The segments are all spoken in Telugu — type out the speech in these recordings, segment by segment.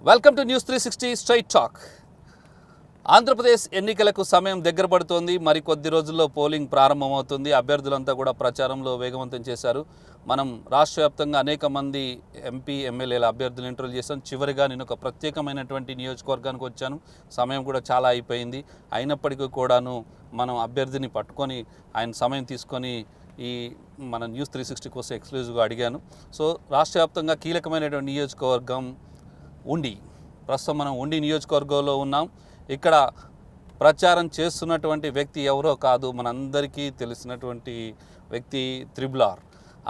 Welcome to news 360 straight talk. Andhra Pradesh ఎన్నికలకు సమయం దగ్గర పడుతోంది. మరికొద్ది రోజుల్లో పోలింగ్ ప్రారంభమవుతుంది. అభ్యర్థులంతా కూడా ప్రచారంలో వేగవంతం చేశారు. మనం రాష్ట్ర వ్యాప్తంగా అనేక మంది ఎంపీ ఎమ్మెల్యేల అభ్యర్థులు ఇంటర్వ్యూ చేశాం. చివరిగా నేను ఒక ప్రత్యేకమైనటువంటి నియోజకవర్గానికి వచ్చాను. సమయం కూడా చాలా అయిపోయింది. అయినప్పటికీ కూడాను మనం అభ్యర్థిని పట్టుకొని ఆయన సమయం తీసుకొని మన న్యూస్ 360 కోసం ఎక్స్క్లూజివ్గా అడిగాను. సో రాష్ట్ర వ్యాప్తంగా కీలకమైనటువంటి నియోజకవర్గం ఉండి, ప్రస్తుతం మనం ఉండి నియోజకవర్గంలో ఉన్నాం. ఇక్కడ ప్రచారం చేస్తున్నటువంటి వ్యక్తి ఎవరో కాదు, మనందరికీ తెలిసినటువంటి వ్యక్తి త్రిబుల్-ఆర్.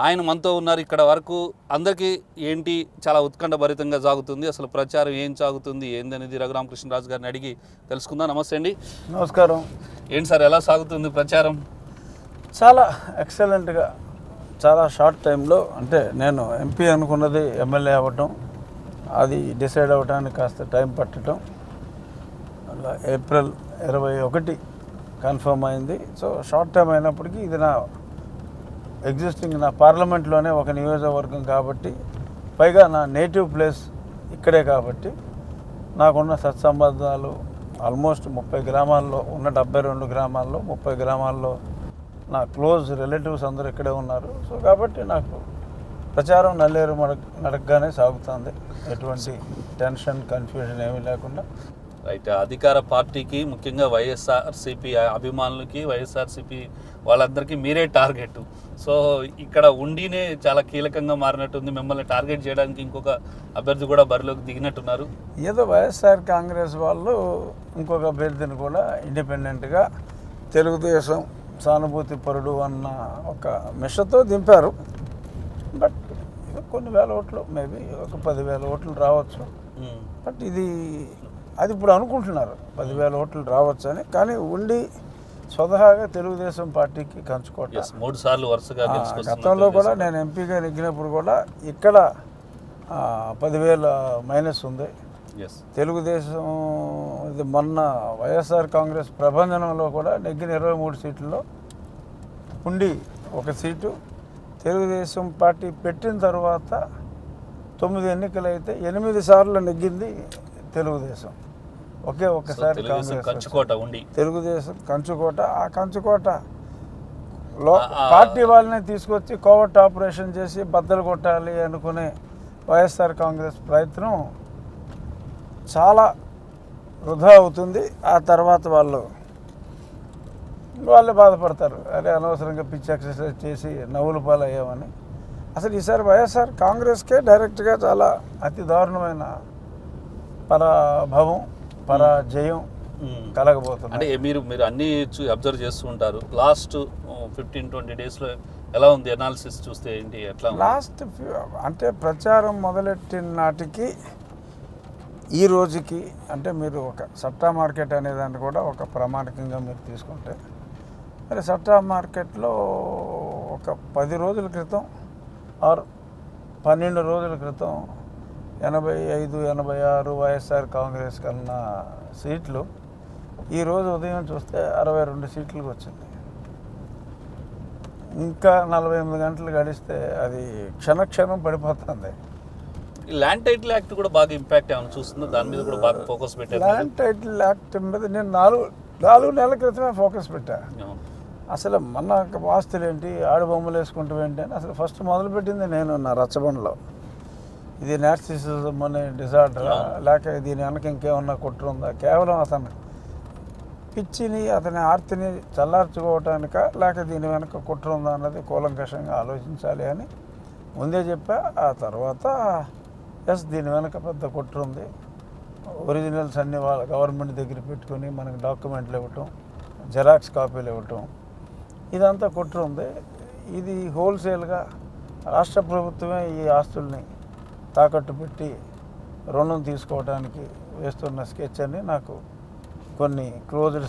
ఆయన మనతో ఉన్నారు. ఇక్కడ వరకు అందరికీ ఏంటి చాలా ఉత్కంఠభరితంగా సాగుతుంది, అసలు ప్రచారం ఏం సాగుతుంది ఏందనేది రఘురామకృష్ణరాజు గారిని అడిగి తెలుసుకుందాం. నమస్తే అండి. నమస్కారం. ఏంటి సార్, ఎలా సాగుతుంది ప్రచారం? చాలా ఎక్సలెంట్గా, చాలా షార్ట్ టైంలో, అంటే నేను ఎంపీ అనుకున్నది ఎమ్మెల్యే అవ్వటం, అది డిసైడ్ అవ్వడానికి కాస్త టైం పట్టడం, అలా ఏప్రిల్ 21 కన్ఫర్మ్ అయింది. సో షార్ట్ టైం అయినప్పటికీ ఇది నా ఎగ్జిస్టింగ్ నా పార్లమెంట్లోనే ఒక నియోజకవర్గం కాబట్టి, పైగా నా నేటివ్ ప్లేస్ ఇక్కడే కాబట్టి నాకున్న సత్సంబంధాలు ఆల్మోస్ట్ 30 గ్రామాల్లో ఉన్న 72 గ్రామాల్లో 30 గ్రామాల్లో నా క్లోజ్ రిలేటివ్స్ అందరూ ఇక్కడే ఉన్నారు. సో కాబట్టి నాకు ప్రచారం నల్లేరు నడకగానే సాగుతుంది, ఎటువంటి టెన్షన్ కన్ఫ్యూజన్ ఏమీ లేకుండా. రైట్. అధికార పార్టీకి, ముఖ్యంగా వైఎస్ఆర్సీపీ అభిమానులకి, వైఎస్ఆర్సీపీ వాళ్ళందరికీ మీరే టార్గెట్. సో ఇక్కడ ఉండినే చాలా కీలకంగా మారినట్టుంది. మిమ్మల్ని టార్గెట్ చేయడానికి ఇంకొక అభ్యర్థి కూడా బరిలోకి దిగినట్టున్నారు. ఏదో వైఎస్ఆర్ కాంగ్రెస్ వాళ్ళు ఇంకొక అభ్యర్థిని కూడా ఇండిపెండెంట్గా తెలుగుదేశం సానుభూతి పరుడు అన్న ఒక మిషతో దింపారు. బట్ కొన్ని వేల ఓట్లు, మేబీ ఒక 10,000 ఓట్లు రావచ్చు. బట్ అది ఇప్పుడు అనుకుంటున్నారు 10,000 ఓట్లు రావచ్చు అని. కానీ ఉండి స్వతహాగా తెలుగుదేశం పార్టీకి కంచుకోట. 3 సార్లు వరుసగా గతంలో కూడా నేను ఎంపీగా నెగ్గినప్పుడు కూడా ఇక్కడ 10,000 మైనస్ ఉంది. తెలుగుదేశం ఇది మొన్న వైఎస్ఆర్ కాంగ్రెస్ ప్రభంజనంలో కూడా నెగ్గిన 23 సీట్లలో ఉండి ఒక సీటు, తెలుగుదేశం పార్టీ పెట్టిన తర్వాత 9 ఎన్నికలు అయితే 8 సార్లు నెగ్గింది తెలుగుదేశం. ఒక్కసారి తెలుగుదేశం కంచుకోట. ఆ కంచుకోటలో పార్టీ వాళ్ళని తీసుకొచ్చి కోవర్ట్ ఆపరేషన్ చేసి బద్దలు కొట్టాలి అనుకునే వైఎస్ఆర్ కాంగ్రెస్ ప్రయత్నం చాలా వృధా అవుతుంది. ఆ తర్వాత వాళ్ళే బాధపడతారు, అరే అనవసరంగా పిచ్చి ఎక్సర్సైజ్ చేసి నవ్వుల పాలయ్యామని. అసలు ఈసారి వైఎస్ఆర్ కాంగ్రెస్కే డైరెక్ట్గా చాలా అతి దారుణమైన పరాజయం కలగబోతుంది. అంటే మీరు అన్నీ అబ్జర్వ్ చేస్తూ ఉంటారు. లాస్ట్ 15-20 డేస్లో ఎలా ఉంది అనాలిసిస్ చూస్తే ఏంటి, ఎట్లా లాస్ట్ అంటే ప్రచారం మొదలెట్టిన నాటికి ఈ రోజుకి, అంటే మీరు ఒక సట్టా మార్కెట్ అనేదాన్ని కూడా ఒక ప్రామాణికంగా మీరు తీసుకుంటే, మరి సట్టా మార్కెట్లో ఒక 10 రోజుల క్రితం ఆర్ 12 రోజుల క్రితం 85-86 వైఎస్ఆర్ కాంగ్రెస్ కన్నా సీట్లు ఈరోజు ఉదయం చూస్తే 62 సీట్లకు వచ్చింది. ఇంకా 48 గంటలు గడిస్తే అది క్షణక్షణం పడిపోతుంది. ల్యాండ్ టైటిల్ యాక్ట్ కూడా బాగా ఇంపాక్ట్ ఏమైనా చూస్తుందో, దాని మీద కూడా బాగా ఫోకస్ పెట్టారు. ల్యాండ్ టైటిల్ యాక్ట్ మీద నేను 4 నెలల క్రితమే ఫోకస్ పెట్టాను. అసలు మన ఆస్తులు ఏంటి, ఆడు బొమ్మలు వేసుకుంటూ ఏంటి అని అసలు ఫస్ట్ మొదలుపెట్టింది నేను నా రచ్చబండలో. ఇది నార్సిసిజం అనే డిజార్డరా, లేక దీని వెనక ఇంకేమన్నా కుట్ర ఉందా, కేవలం అతను పిచ్చిని అతని ఆర్తిని చల్లార్చుకోవటానిక, లేక దీని వెనక కుట్ర ఉందా అన్నది కూలంకషంగా ఆలోచించాలి అని ముందే చెప్పా. ఆ తర్వాత దీని వెనక పెద్ద కుట్ర ఉంది, ఒరిజినల్స్ అన్ని వాళ్ళ గవర్నమెంట్ దగ్గర పెట్టుకొని మనకి డాక్యుమెంట్లు ఇవ్వటం, జెరాక్స్ కాపీలు ఇవ్వటం, ఇదంతా కుట్ర ఉంది. ఇది హోల్సేల్గా రాష్ట్ర ప్రభుత్వమే ఈ ఆస్తుల్ని తాకట్టు పెట్టి రుణం తీసుకోవడానికి వేస్తున్న స్కెచ్ అని నాకు కొన్ని క్లోజ్డ్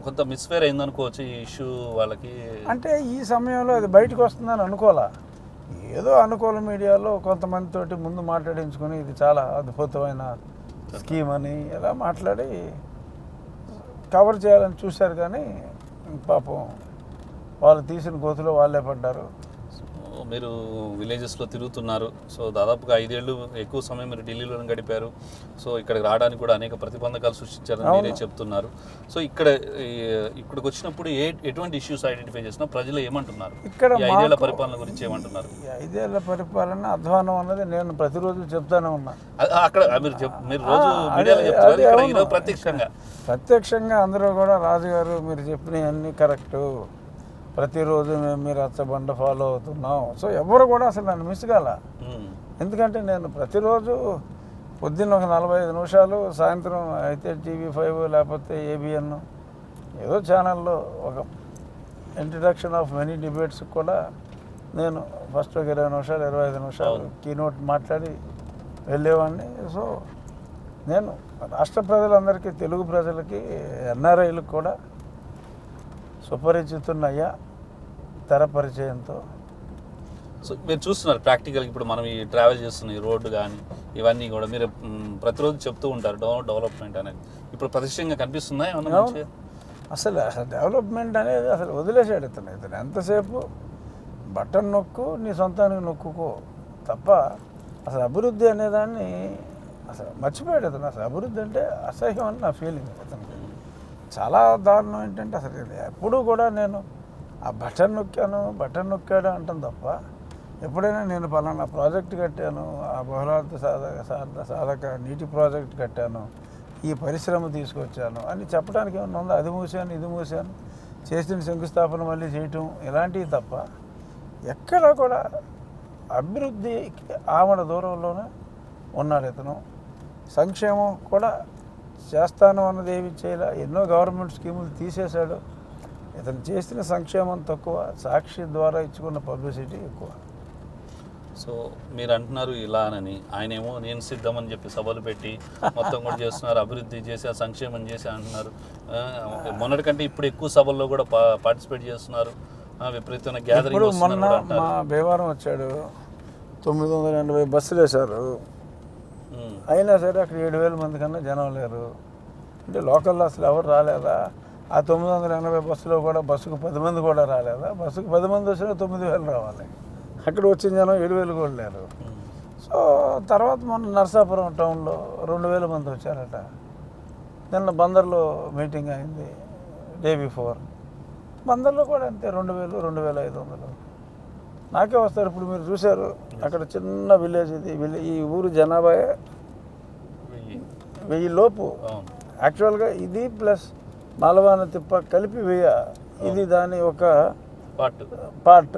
కొంత మిస్ఫేర్ అయిందనుకోవచ్చు ఈ ఇష్యూ వాళ్ళకి. అంటే ఈ సమయంలో అది బయటకు వస్తుందని అనుకోవాలా, ఏదో అనుకూల మీడియాలో కొంతమందితోటి ముందు మాట్లాడించుకొని ఇది చాలా అద్భుతమైన స్కీమ్ అని ఎలా మాట్లాడి కవర్ చేయాలని చూశారు. కానీ పాపం వాళ్ళు తీసిన గోతులో వాళ్ళే పడ్డారు. మీరు విలేజెస్లో తిరుగుతున్నారు. సో దాదాపుగా 5 ఏళ్ళు ఎక్కువ సమయం మీరు ఢిల్లీలో గడిపారు. సో ఇక్కడికి రావడానికి కూడా అనేక ప్రతిబంధకాలు సృష్టించారని మీరే చెప్తున్నారు. సో ఇక్కడికి వచ్చినప్పుడు ఎటువంటి ఇష్యూస్ ఐడెంటిఫై చేసినా ప్రజలు ఏమంటున్నారు? ఇక్కడ ఈ 5 ఏళ్ల పరిపాలన గురించి ఏమంటున్నారు? 5 ఏళ్ల పరిపాలన అధ్వానం అన్నది నేను ప్రతిరోజు చెప్తానే ఉన్నా. అక్కడ మీరు రోజు మీడియాలో చెప్తున్నారు, ఇక్కడ ఈరోజు ప్రత్యక్షంగా అందరూ కూడా రాజుగారు మీరు చెప్పినవన్నీ కరెక్టు, ప్రతిరోజు మేము మీరు రచ్చబండ ఫాలో అవుతున్నాం. సో ఎవరు కూడా అసలు నన్ను మిస్ కాల. ఎందుకంటే నేను ప్రతిరోజు పొద్దున్న ఒక 45 నిమిషాలు, సాయంత్రం అయితే TV5 లేకపోతే ABN ఏదో ఛానల్లో ఒక ఇంట్రడక్షన్ ఆఫ్ మెనీ డిబేట్స్ కూడా నేను ఫస్ట్ ఒక 20 నిమిషాలు 25 నిమిషాలు కీనోట్ మాట్లాడి వెళ్ళేవాడిని. సో నేను రాష్ట్ర ప్రజలందరికీ, తెలుగు ప్రజలకి, NRIలకు కూడా సుపరిచితున్నయ్యా తెర పరిచయంతో. సో మీరు చూస్తున్నారు ప్రాక్టికల్గా ఇప్పుడు మనం ఈ ట్రావెల్ చేస్తున్న ఈ రోడ్డు కానీ ఇవన్నీ కూడా మీరు ప్రతిరోజు చెప్తూ ఉంటారు డెవలప్మెంట్ అనేది. ఇప్పుడు ప్రతిష్టంగా కనిపిస్తుందా ఏమన్నా? అసలు డెవలప్మెంట్ అనేది అసలు వదిలేసాడు ఇతను ఎంతసేపు బటన్ నొక్కు, నీ సొంతానికి నొక్కుకో తప్ప అసలు అభివృద్ధి అనేదాన్ని అసలు మర్చిపోయాడు ఇతను. అసలు అభివృద్ధి అంటే అసహ్యం అని నా ఫీలింగ్. ఇతనికి చాలా దారుణం ఏంటంటే అసలు ఎప్పుడూ కూడా నేను ఆ బటన్ నొక్కాడు అంటాం తప్ప ఎప్పుడైనా నేను పలానా ప్రాజెక్ట్ కట్టాను, ఆ బహుళార్థ సాధక నీటి ప్రాజెక్ట్ కట్టాను, ఈ పరిశ్రమ తీసుకొచ్చాను అని చెప్పడానికి ఏమన్నా ఉందో? అది మూసాను, ఇది మూసాను, చేసిన శంకుస్థాపన మళ్ళీ చేయటం ఇలాంటివి తప్ప ఎక్కడ కూడా అభివృద్ధికి ఆమడ దూరంలోనే ఉన్నాడు ఇతను. సంక్షేమం కూడా చేస్తాను అన్నది ఏమి చేయలే. ఎన్నో గవర్నమెంట్ స్కీములు తీసేశాడు. ఇతను చేసిన సంక్షేమం తక్కువ, సాక్షి ద్వారా ఇచ్చుకున్న పబ్లిసిటీ ఎక్కువ. సో మీరు అంటున్నారు ఇలానని, ఆయనేమో నేను సిద్ధమని చెప్పి సభలు పెట్టి మొత్తం కూడా చేస్తున్నారు, అభివృద్ధి చేసి సంక్షేమం చేసి అంటున్నారు. మొన్నటికంటే ఇప్పుడు ఎక్కువ సభల్లో కూడా పార్టిసిపేట్ చేస్తున్నారు, విపరీతమైన గ్యాదరింగ్. మొన్న మా భీమవరం వచ్చాడు, 980 బస్సులు వేశారు. అయినా సరే అక్కడ 7,000 మంది కన్నా జనం లేరు. అంటే లోకల్లో అసలు ఎవరు రాలేదా? ఆ 980 బస్సులో కూడా బస్సుకు 10 మంది కూడా రాలేదా? బస్సుకు 10 మంది వచ్చినా 9,000 రావాలి. అక్కడ వచ్చిన జనం 7,000 కూడా లేరు. సో తర్వాత మొన్న నరసాపురం టౌన్లో 2,000 మంది వచ్చారట. నిన్న బందర్లో మీటింగ్ అయింది డే బిఫోర్. బందర్లో కూడా అంతే 2,000, 2,500 నాకే వస్తారు. ఇప్పుడు మీరు చూశారు అక్కడ చిన్న విలేజ్ ఇది. ఈ ఊరు జనాభా 1000 లోపు. యాక్చువల్గా ఇది ప్లస్ మాలవాన తిప్ప కలిపి 1000. ఇది దాని ఒక పార్ట్.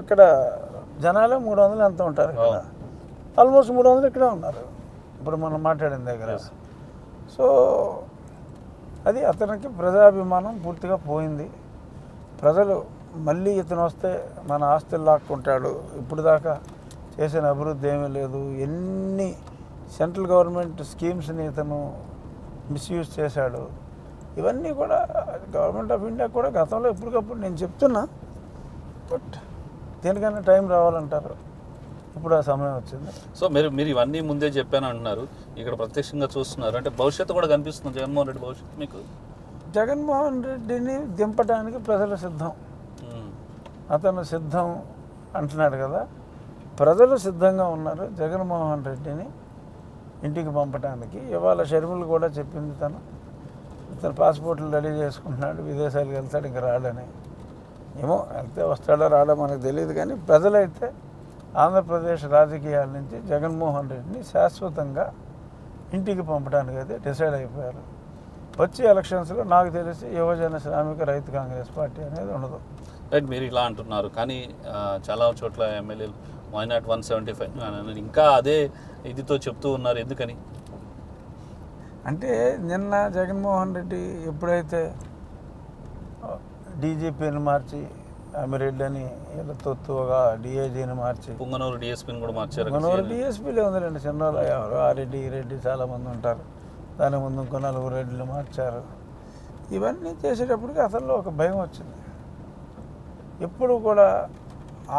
ఇక్కడ జనాలే 300 ఎంత ఉంటారు ఇక్కడ. ఆల్మోస్ట్ 300 ఇక్కడే ఉన్నారు ఇప్పుడు మనం మాట్లాడిన దగ్గర. సో అది అతనికి ప్రజాభిమానం పూర్తిగా పోయింది. ప్రజలు మళ్ళీ ఇతను వస్తే మన ఆస్తులు లాక్కుంటాడు, ఇప్పుడు దాకా చేసిన అభివృద్ధి ఏమీ లేదు, ఎన్ని సెంట్రల్ గవర్నమెంట్ స్కీమ్స్ని ఇతను మిస్యూజ్ చేశాడు, ఇవన్నీ కూడా గవర్నమెంట్ ఆఫ్ ఇండియా కూడా గతంలో ఎప్పటికప్పుడు నేను చెప్తున్నా. బట్ దేనికైనా టైం రావాలంటారు, ఇప్పుడు ఆ సమయం వచ్చింది. సో మీరు ఇవన్నీ ముందే చెప్పాను అంటున్నారు, ఇక్కడ ప్రత్యక్షంగా చూస్తున్నారు అంటే భవిష్యత్తు కూడా కనిపిస్తుంది జగన్మోహన్ రెడ్డి భవిష్యత్తు మీకు? జగన్మోహన్ రెడ్డిని దింపడానికి ప్రజలు సిద్ధం. అతను సిద్ధం అంటున్నాడు కదా, ప్రజలు సిద్ధంగా ఉన్నారు జగన్మోహన్ రెడ్డిని ఇంటికి పంపడానికి. ఇవాళ షర్మిల కూడా చెప్పింది ఇతను పాస్పోర్ట్లు రెడీ చేసుకుంటున్నాడు, విదేశాలకు వెళ్తాడు, ఇంక రాడని. ఏమో వెళ్తే వస్తాడో రాడో మనకు తెలియదు, కానీ ప్రజలైతే ఆంధ్రప్రదేశ్ రాజకీయాల నుంచి జగన్మోహన్ రెడ్డిని శాశ్వతంగా ఇంటికి పంపడానికి అయితే డిసైడ్ అయిపోయారు. వచ్చే ఎలక్షన్స్లో నాకు తెలిసి యువజన శ్రామిక రైతు కాంగ్రెస్ పార్టీ అనేది ఉండదు. రైట్, మీరు ఇలా అంటున్నారు, కానీ చాలా చోట్ల ఎమ్మెల్యేలు వై నాట్ 175 ఇంకా అదే ఇదితో చెప్తూ ఉన్నారు. ఎందుకని అంటే నిన్న జగన్మోహన్ రెడ్డి ఎప్పుడైతే డీజీపీని మార్చి అమిరెడ్డి అని ఇలా తొత్తుగా డిఐజీని మార్చి పుంగనూరు డిఎస్పీని కూడా మార్చారు. పుంగనూరు డిఎస్పీలే ఉందండి, చిన్నోళ్ళు ఎవరు ఆ రెడ్డి ఈ రెడ్డి చాలామంది ఉంటారు. దాని ముందు ఇంకో 4 రెడ్డిలు మార్చారు. ఇవన్నీ చేసేటప్పటికి అతనిలో ఒక భయం వచ్చింది. ఎప్పుడు కూడా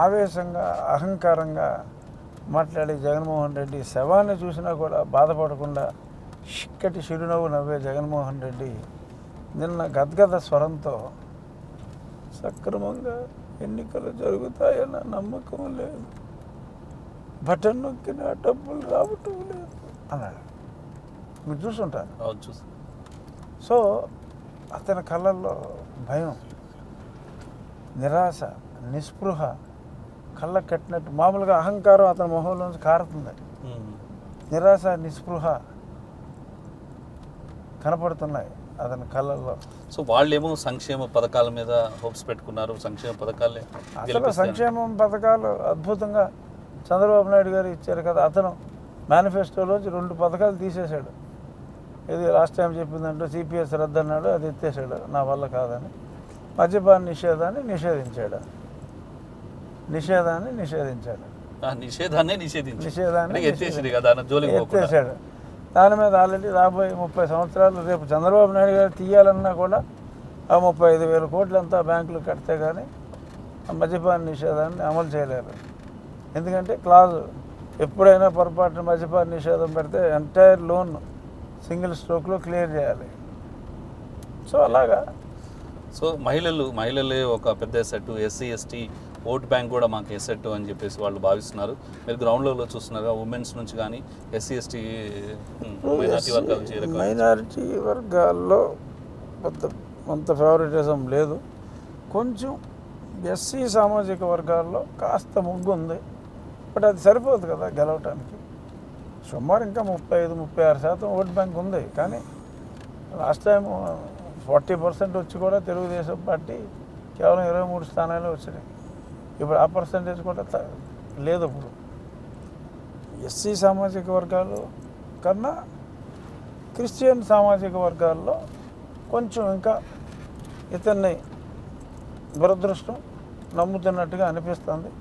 ఆవేశంగా అహంకారంగా మాట్లాడే జగన్మోహన్ రెడ్డి శవాన్ని చూసినా కూడా బాధపడకుండా చిక్కటి చిరునవ్వు నవ్వే జగన్మోహన్ రెడ్డి నిన్న గద్గద స్వరంతో సక్రమంగా ఎన్నికలు జరుగుతాయన్న నమ్మకం లేదు, బటన్ నొక్కిన డబ్బులు రావటం లేదు అన్నాడు. మీరు చూసుంటారు. అవును, చూసి. సో అతని కళ్ళల్లో భయం, నిరాశ, నిస్పృహ కళ్ళకు కట్టినట్టు. మామూలుగా అహంకారం అతని మొహంలోంచి కారుతుంది, నిరాశ నిస్పృహ కనపడుతున్నాయి అతని కళ్ళల్లో. సో వాళ్ళేమో సంక్షేమ పథకాల మీద హోప్స్ పెట్టుకున్నారు. సంక్షేమ పథకాలే అసలు సంక్షేమం పథకాలు అద్భుతంగా చంద్రబాబు నాయుడు గారు ఇచ్చారు కదా. అతను మేనిఫెస్టోలోంచి 2 పథకాలు తీసేశాడు. ఇది లాస్ట్ టైం చెప్పిందంటూ సిపిఎస్ రద్దు అన్నాడు, అది ఎత్తేసాడు, నా వల్ల కాదని. మద్యపాన నిషేధాన్ని నిషేధించాడు. నిషేధాన్ని ఎత్తేసాడు. దాని మీద ఆల్రెడీ రాబోయే 30 సంవత్సరాలు రేపు చంద్రబాబు నాయుడు గారు తీయాలన్నా కూడా ఆ 35,000 కోట్లంతా బ్యాంకులు కడితే కానీ ఆ మద్యపాన నిషేధాన్ని అమలు చేయలేరు. ఎందుకంటే క్లాజు ఎప్పుడైనా పొరపాటున మద్యపాన నిషేధం పెడితే ఎంటైర్ లోన్ సింగిల్ స్ట్రోక్లో క్లియర్ చేయాలి. సో అలాగా. సో మహిళలే ఒక పెద్ద asset, SC ST vote bank కూడా మాకు ఎసెట్ అని చెప్పేసి వాళ్ళు భావిస్తున్నారు. మీరు గ్రౌండ్ లెవెల్లో చూస్తున్నారు, ఉమెన్స్ నుంచి కానీ ఎస్సీ ఎస్టీ మైనారిటీ వర్గాల్లో కొంత ఫేవరెటిజం లేదు. కొంచెం ఎస్సీ సామాజిక వర్గాల్లో కాస్త ముగ్గు ఉంది. బట్ అది సరిపోదు కదా గెలవటానికి. సుమారు ఇంకా 35-36% ఓట్ బ్యాంక్ ఉంది. కానీ లాస్ట్ టైం 40% వచ్చి కూడా తెలుగుదేశం పార్టీ కేవలం 23 స్థానాలు వచ్చినాయి. ఇప్పుడు ఆ పర్సంటేజ్ కూడా లేదు. ఇప్పుడు ఎస్సీ సామాజిక వర్గాలు కన్నా క్రిస్టియన్ సామాజిక వర్గాల్లో కొంచెం ఇంకా ఇతన్ని దురదృష్టం నమ్ముతున్నట్టుగా అనిపిస్తుంది.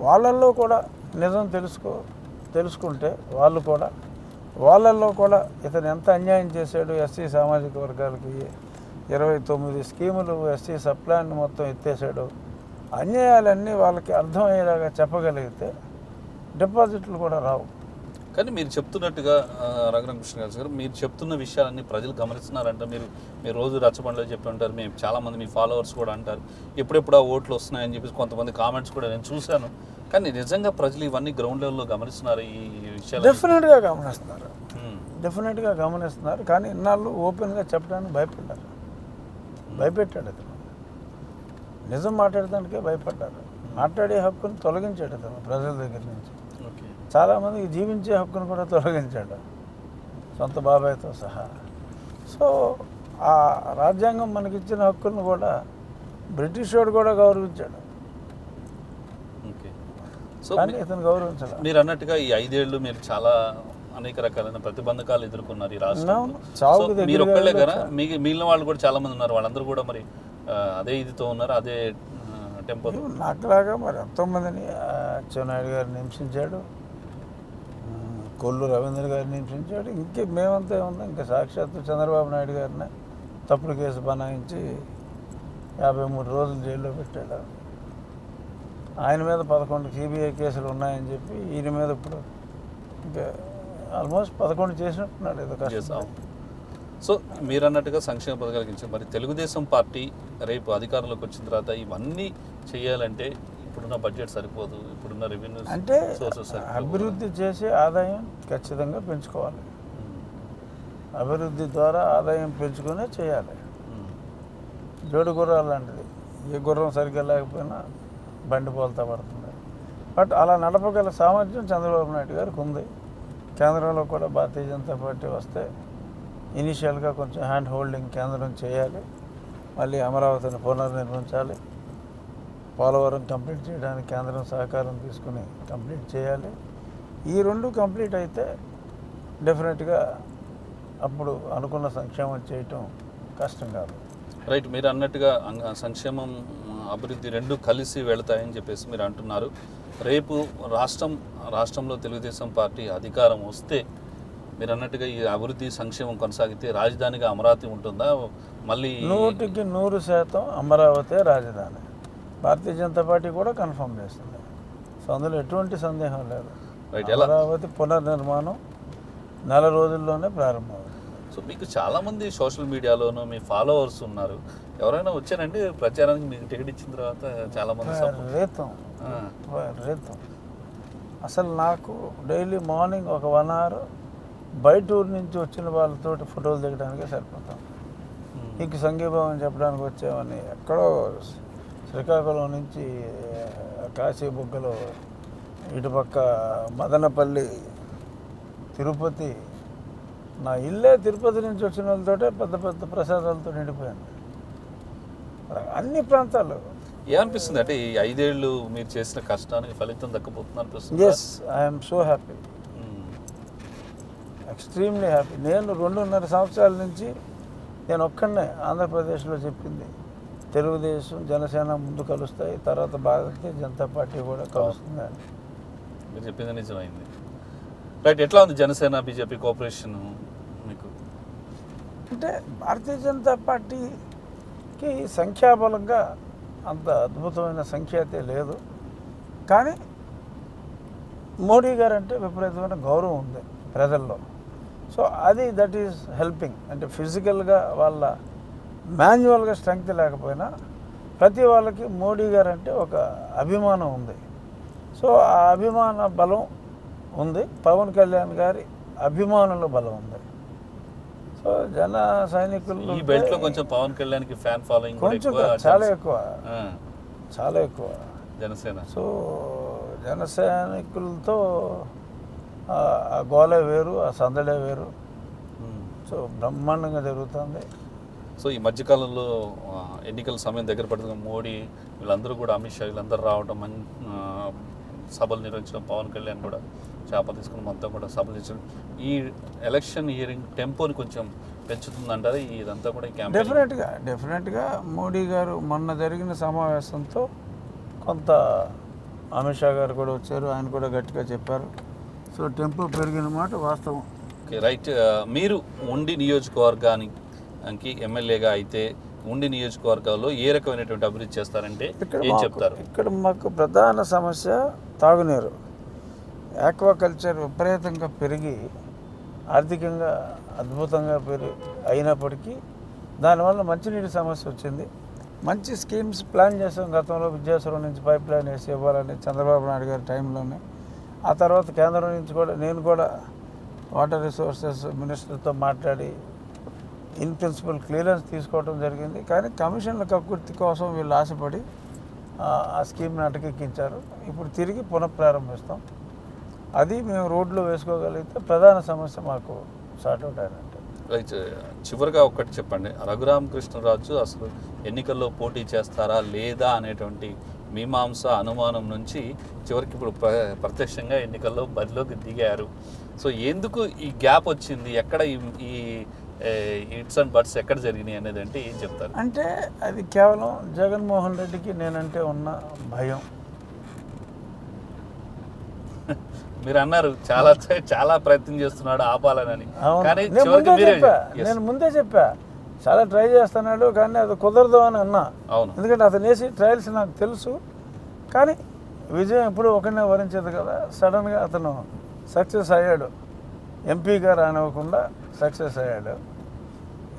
వాళ్ళల్లో కూడా నిజం తెలుసుకుంటే వాళ్ళల్లో కూడా ఇతను ఎంత అన్యాయం చేశాడు ఎస్సీ సామాజిక వర్గాలకి. 29 స్కీములు ఎస్సీ సప్లాన్ మొత్తం ఎత్తేసాడు. అన్యాయాలన్నీ వాళ్ళకి అర్థమయ్యేలాగా చెప్పగలిగితే డిపాజిట్లు కూడా రావు. కానీ మీరు చెప్తున్నట్టుగా రఘురామకృష్ణ గారు, మీరు చెప్తున్న విషయాలన్నీ ప్రజలు గమనిస్తున్నారంట. మీరు రోజు రచ్చబండలో చెప్పి ఉంటారు, మేము చాలామంది మీ ఫాలోవర్స్ కూడా అంటారు ఎప్పుడెప్పుడు ఆ ఓట్లు వస్తున్నాయని చెప్పేసి కొంతమంది కామెంట్స్ కూడా నేను చూశాను. కానీ నిజంగా ప్రజలు ఇవన్నీ గ్రౌండ్ లెవెల్లో గమనిస్తున్నారు ఈ విషయాలు? డెఫినెట్గా గమనిస్తున్నారు. కానీ ఇన్నాళ్ళు ఓపెన్గా చెప్పడానికి భయపెట్టాడు అతను. నిజం మాట్లాడటానికే భయపడ్డారు. మాట్లాడే హక్కును తొలగించాడు అతను ప్రజల దగ్గర నుంచి. చాలామందికి జీవించే హక్కును కూడా తొలగించాడు, సొంత బాబాయ్తో సహా. సో ఆ రాజ్యాంగం మనకిచ్చిన హక్కును కూడా బ్రిటిష్ వాడు కూడా గౌరవించాడు. కానీ ఇతను గౌరవించాలి. మీరు అన్నట్టుగా ఈ 5 ఏళ్ళు మీరు చాలా అనేక రకాలైన ప్రతిబంధకాలు ఎదుర్కొన్నారు ఈ రాష్ట్రంలో. మీరు ఒక్కళ్ళే కదా, మిగిలిన వాళ్ళు కూడా చాలా మంది ఉన్నారు. వాళ్ళందరూ కూడా మరి అదే ఇదితో ఉన్నారు, అదే టెంపో. నాకులాగా మరి ఎంతోమందిని అచ్చెన్నాయుడు గారిని హింసించాడు, కొల్లు రవీంద్ర గారిని హింసించాడు. మేమంతా ఏముంది, ఇంకా సాక్షాత్తు చంద్రబాబు నాయుడు గారిని తప్పుడు కేసు బనాయించి 53 రోజులు జైల్లో పెట్టాడు. ఆయన మీద 11 సిబిఐ కేసులు ఉన్నాయని చెప్పి ఈయన మీద ఇప్పుడు ఇంకా ఆల్మోస్ట్ 11 చేసినట్టున్నాడు ఏదో కష్టం. సో మీరు అన్నట్టుగా సంక్షేమ పథకాల గురించి మరి తెలుగుదేశం పార్టీ రేపు అధికారంలోకి వచ్చిన తర్వాత ఇవన్నీ చేయాలంటే ఇప్పుడున్న బడ్జెట్ సరిపోదు, ఇప్పుడున్న రెవెన్యూ అంటే అభివృద్ధి చేసే ఆదాయం ఖచ్చితంగా పెంచుకోవాలి. అభివృద్ధి ద్వారా ఆదాయం పెంచుకునే చేయాలి. జోడు గుర్రాలు లాంటిది, ఏ గుర్రం సరిగ్గా లేకపోయినా బండి పోల్తా పడుతుంది. బట్ అలా నడపగల సామర్థ్యం చంద్రబాబు నాయుడు గారికి ఉంది. కేంద్రంలో కూడా భారతీయ జనతా పార్టీ వస్తే ఇనీషియల్గా కొంచెం హ్యాండ్ హోల్డింగ్ కేంద్రం చేయాలి. మళ్ళీ అమరావతిని పునర్నిర్మించాలి. పోలవరం కంప్లీట్ చేయడానికి కేంద్రం సహకారం తీసుకుని కంప్లీట్ చేయాలి. ఈ 2 కంప్లీట్ అయితే డెఫినెట్గా అప్పుడు అనుకున్న సంక్షేమం చేయటం కష్టం కాదు. రైట్, మీరు అన్నట్టుగా సంక్షేమం అభివృద్ధి 2 కలిసి వెళతాయని చెప్పేసి మీరు అంటున్నారు. రేపు రాష్ట్రంలో తెలుగుదేశం పార్టీ అధికారం వస్తే మీరు అన్నట్టుగా ఈ అభివృద్ధి సంక్షేమం కొనసాగితే రాజధానిగా అమరావతి ఉంటుందా? మళ్ళీ 100% అమరావతి రాజధాని. భారతీయ జనతా పార్టీ కూడా కన్ఫర్మ్ చేస్తుంది. సో అందులో ఎటువంటి సందేహం లేదు. అమరావతి పునర్నిర్మాణం 4 రోజుల్లోనే ప్రారంభమవుతుంది. సో మీకు చాలామంది సోషల్ మీడియాలోనూ మీ ఫాలోవర్స్ ఉన్నారు, ఎవరైనా వచ్చారంటే ప్రచారానికి మీకు టికెట్ ఇచ్చిన తర్వాత చాలామంది రేతం అసలు నాకు డైలీ మార్నింగ్ ఒక 1 అవర్ బయట ఊరు నుంచి వచ్చిన వాళ్ళతోటి ఫోటోలు దిగడానికే సరిపోతాం. ఇంక సంఘీభావం చెప్పడానికి వచ్చామని ఎక్కడో శ్రీకాకుళం నుంచి కాశీబుగ్గలో ఇటుపక్క మదనపల్లి తిరుపతి, నా ఇల్లే తిరుపతి నుంచి వచ్చిన వాళ్ళతోటే పెద్ద పెద్ద ప్రసాదాలతో నిండిపోయాను. అన్ని ప్రాంతాలు. ఏమనిపిస్తుంది అంటే ఈ 5 ఏళ్ళు మీరు చేసిన కష్టానికి ఫలితం దక్కబోతుంది అనిపిస్తుంది? Yes, I'm so happy, extremely happy. నేను 2.5 సంవత్సరాల నుంచి నేను ఒక్కడనే ఆంధ్రప్రదేశ్లో చెప్పింది, తెలుగుదేశం జనసేన ముందు కలుస్తాయి, తర్వాత భారతీయ జనతా పార్టీ కూడా కలుస్తుంది అని. మీరు చెప్పింది నిజమైంది. రైట్, ఎట్లా ఉంది జనసేన బీజేపీ కోఆపరేషన్ మీకు? అంటే భారతీయ జనతా పార్టీకి సంఖ్యాబలంగా అంత అద్భుతమైన సంఖ్య అయితే లేదు, కానీ మోడీ గారు అంటే విపరీతమైన గౌరవం ఉంది ప్రజల్లో. సో అది దట్ ఈస్ హెల్పింగ్. అంటే ఫిజికల్గా వాళ్ళ మాన్యువల్గా స్ట్రెంగ్త్ లేకపోయినా ప్రతి వాళ్ళకి మోడీ గారు అంటే ఒక అభిమానం ఉంది. సో ఆ అభిమాన బలం ఉంది, పవన్ కళ్యాణ్ గారి అభిమానుల బలం ఉంది. సో జన సైనికులు ఈ బెల్ట్లో కొంచెం పవన్ కళ్యాణ్కి ఫ్యాన్ ఫాలోయింగ్ కొంచెం చాలా ఎక్కువ జనసేన. సో జన సైనికులతో ఆ గోలే వేరు, ఆ సందడే వేరు. సో బ్రహ్మాండంగా జరుగుతుంది. సో ఈ మధ్యకాలంలో ఎన్నికల సమయం దగ్గర పడుతున్న మోడీ వీళ్ళందరూ కూడా, అమిత్ షా వీళ్ళందరూ రావడం, సభలు నిర్వహించడం, పవన్ కళ్యాణ్ కూడా చేప తీసుకుని మొత్తం కూడా సభలు చేసడం, ఈ ఎలక్షన్ హియరింగ్ టెంపోని కొంచెం పెంచుతుందంటారు ఇదంతా కూడా? డెఫినెట్గా మోడీ గారు మొన్న జరిగిన సమావేశంతో కొంత, అమిత్ షా గారు కూడా వచ్చారు, ఆయన కూడా గట్టిగా చెప్పారు. సో టెంపో పెరిగిన మాట వాస్తవం. Okay, right. మీరు ఉండి నియోజకవర్గానికి ఎమ్మెల్యేగా అయితే ఉండి నియోజకవర్గాల్లో ఏ రకమైనటువంటి అభివృద్ధి చేస్తారంటే ఏం చెప్తారు? ఇక్కడ మాకు ప్రధాన సమస్య తాగునీరు. ఆక్వాకల్చర్ విపరీతంగా పెరిగి ఆర్థికంగా అద్భుతంగా అయినప్పటికీ దానివల్ల మంచినీటి సమస్య వచ్చింది. మంచి స్కీమ్స్ ప్లాన్ చేసాం గతంలో, విద్యాసురం నుంచి పైప్ లైన్ వేసి ఇవ్వాలని చంద్రబాబు నాయుడు గారి టైంలోనే. ఆ తర్వాత కేంద్రం నుంచి కూడా నేను కూడా వాటర్ రిసోర్సెస్ మినిస్టర్తో మాట్లాడి ఇన్ ప్రిన్సిపల్ క్లియరెన్స్ తీసుకోవడం జరిగింది. కానీ కమిషన్ల కక్కుర్తి కోసం వీళ్ళు ఆశపడి ఆ స్కీమ్ని అటకెక్కించారు. ఇప్పుడు తిరిగి పునఃప్రారంభిస్తాం. అది మేము రోడ్లో వేసుకోగలిగితే ప్రధాన సమస్య మాకు సార్ట్అవుట్ అయినట్టు. రైట్. చివరిగా ఒక్కటి చెప్పండి, రఘురామకృష్ణరాజు అసలు ఎన్నికల్లో పోటీ చేస్తారా లేదా అనేటువంటి మీమాంస, అనుమానం నుంచి చివరికి ఇప్పుడు ప్రత్యక్షంగా ఎన్నికల్లో బరిలోకి దిగారు. సో ఎందుకు ఈ గ్యాప్ వచ్చింది, ఎక్కడ ఈ ఇట్స్ అండ్ బట్స్ ఎక్కడ జరిగినాయి అనేది అంటే ఏం చెప్తారు? అంటే అది కేవలం జగన్మోహన్ రెడ్డికి నేనంటే ఉన్న భయం. మీరు అన్నారు చాలా ప్రయత్నం చేస్తున్నాడు ఆపాలని, కానీ నేను ముందే చెప్పా చాలా ట్రై చేస్తున్నాడు, కానీ అది కుదరదు అని అన్నా. అవును, ఎందుకంటే అతను వేసి ట్రయల్స్ నాకు తెలుసు. కానీ విజయం ఎప్పుడు ఒకరినే వరించదు కదా. సడన్గా అతను సక్సెస్ అయ్యాడు, ఎంపీగా రానివ్వకుండా సక్సెస్ అయ్యాడు,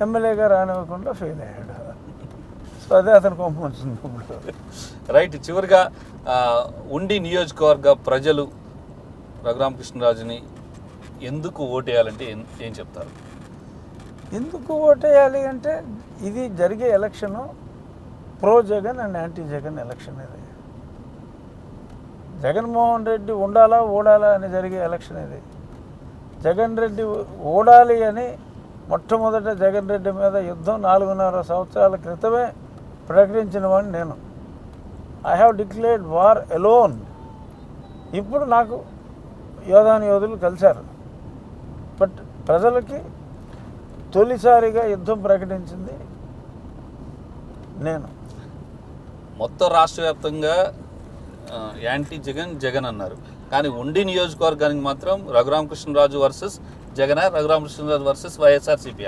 ఎమ్మెల్యేగా రానివ్వకుండా ఫెయిల్ అయ్యాడు. సో అదే అతను కోపం వచ్చింది ఇప్పుడు. రైట్. చివరిగా ఉండి నియోజకవర్గ ప్రజలు రఘురామకృష్ణరాజుని ఎందుకు ఓటేయాలంటే ఏం చెప్తారు? ఎందుకు ఓటేయాలి అంటే ఇది జరిగే election pro Jagan and anti Jagan election. ఇది జగన్మోహన్ రెడ్డి ఉండాలా ఓడాలా అని జరిగే ఎలక్షన్ ఇది. జగన్ రెడ్డి ఓడాలి అని మొట్టమొదట జగన్ రెడ్డి మీద యుద్ధం 4.5 సంవత్సరాల క్రితమే ప్రకటించిన వాడిని నేను. I have declared war alone. ఇప్పుడు నాకు యోధులు కలిశారు. బట్ ప్రజలకి తొలిసారిగా యుద్ధం ప్రకటించింది నేను. మొత్తం రాష్ట్ర వ్యాప్తంగా యాంటీ జగన్ అన్నారు, కానీ ఉండి నియోజకవర్గానికి మాత్రం Raghuramakrishnaraju versus Jagan, Raghuramakrishnaraju versus YSRCP.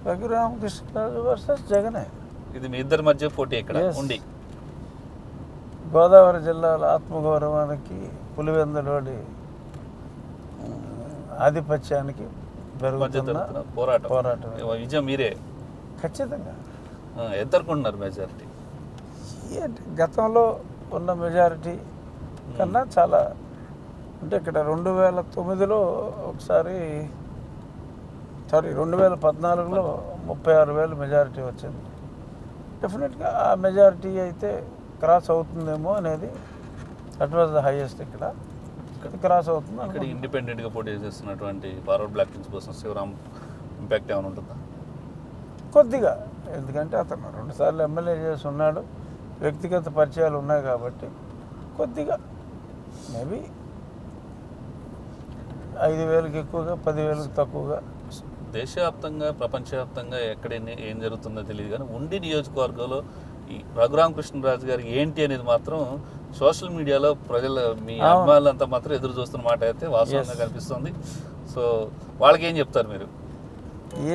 Raghuramakrishnaraju versus జగనే. ఇది మీ ఇద్దరి మధ్య పోటీ ఇక్కడ ఉండి. గోదావరి జిల్లాల ఆత్మగౌరవానికి, పులివెందులోని ఆధిపత్యానికి జరుగుతున్న పోరాటం పోరాటం విజయం మీరే ఖచ్చితంగా. ఎంత అనుకుంటున్నారు మెజారిటీ? ఏంటి గతంలో ఉన్న మెజారిటీ కన్నా చాలా, అంటే ఇక్కడ 2009లో ఒకసారి 2014లో 36,000 మెజారిటీ వచ్చింది. డెఫినెట్గా ఆ మెజారిటీ అయితే క్రాస్ అవుతుందేమో అనేది, దట్ వాజ్ ద హైయెస్ట్. ఇక్కడ క్రాస్ అవుతుంది. ఇక్కడ ఇండిపెండెంట్గా పోటీ చేస్తున్నటువంటి ఫార్వర్డ్ బ్లాక్ నుంచి కోసం శివరాం ఇంపాక్ట్ ఏమైనా ఉంటుందా? కొద్దిగా, ఎందుకంటే అతను 2 సార్లు ఎమ్మెల్యే చేసి ఉన్నాడు, వ్యక్తిగత పరిచయాలు ఉన్నాయి కాబట్టి కొద్దిగా మేబీ 5,000కి ఎక్కువగా, 10,000కి తక్కువగా. దేశవ్యాప్తంగా ప్రపంచవ్యాప్తంగా ఎక్కడ ఏం జరుగుతుందో తెలియదు కానీ ఉండి నియోజకవర్గంలో ఈ రఘురామకృష్ణరాజు గారు ఏంటి అనేది మాత్రం సోషల్ మీడియాలో ప్రజలు మీ అభిమానులంతా మాత్రం ఎదురు చూస్తున్న మాట అయితే వాస్తవంగా కనిపిస్తుంది. సో వాళ్ళకి ఏం చెప్తారు మీరు?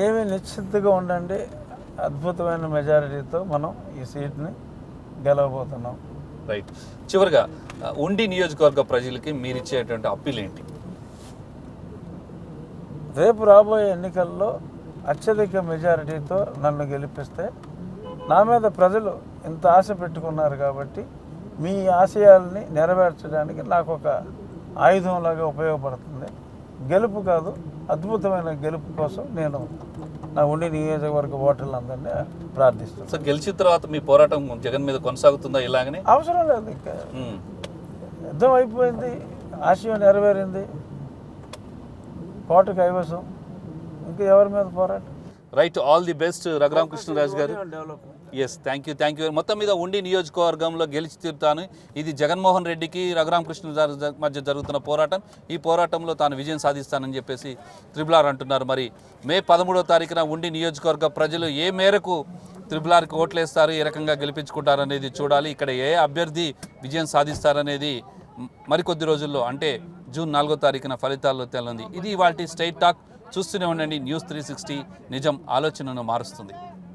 ఏమి నిశ్చింతగా ఉండండి, అద్భుతమైన మెజారిటీతో మనం ఈ సీట్ని గెలవబోతున్నాం. రైట్. చివరిగా ఉండి నియోజకవర్గ ప్రజలకి మీరు ఇచ్చేటువంటి అప్పీల్ ఏంటి? రేపు రాబోయే ఎన్నికల్లో అత్యధిక మెజారిటీతో నన్ను గెలిపిస్తే, నా మీద ప్రజలు ఇంత ఆశ పెట్టుకున్నారు కాబట్టి మీ ఆశయాల్ని నెరవేర్చడానికి నాకు ఒక ఆయుధంలాగా ఉపయోగపడుతుంది. గెలుపు కాదు, అద్భుతమైన గెలుపు కోసం నేను నా ఉండి నియోజకవర్గ ఓటర్లందరినీ ప్రార్థిస్తున్నాను. సో గెలిచిన తర్వాత మీ పోరాటం జగన్ మీద కొనసాగుతుందా ఇలాగనే? అవసరం లేదు, ఇంకా యుద్ధం అయిపోయింది, ఆశయం నెరవేరింది, కోట కైవసం, ఇంకా ఎవరి మీద పోరాటం. Right. All the best Raghuramakrishnaraju గారు. డెవలప్మెంట్. Yes, thank you. మొత్తం మీద ఉండి నియోజకవర్గంలో గెలిచి తీరుతాను. ఇది జగన్మోహన్ రెడ్డికి రఘురామకృష్ణరాజు మధ్య జరుగుతున్న పోరాటం. ఈ పోరాటంలో తాను విజయం సాధిస్తానని చెప్పేసి త్రిబుల్ అంటున్నారు. మరి మే 13వ తారీఖున ఉండి నియోజకవర్గ ప్రజలు ఏ మేరకు త్రిబుల్ ఓట్లేస్తారు, ఏ రకంగా గెలిపించుకుంటారనేది చూడాలి. ఇక్కడ ఏ అభ్యర్థి విజయం సాధిస్తారనేది మరికొద్ది రోజుల్లో, అంటే జూన్ 4వ తారీఖున ఫలితాల్లో తేలింది. ఇది ఇవాల్టి స్ట్రైట్ టాక్. చూస్తూనే ఉండండి న్యూస్ 360. నిజం ఆలోచనను మారుస్తుంది.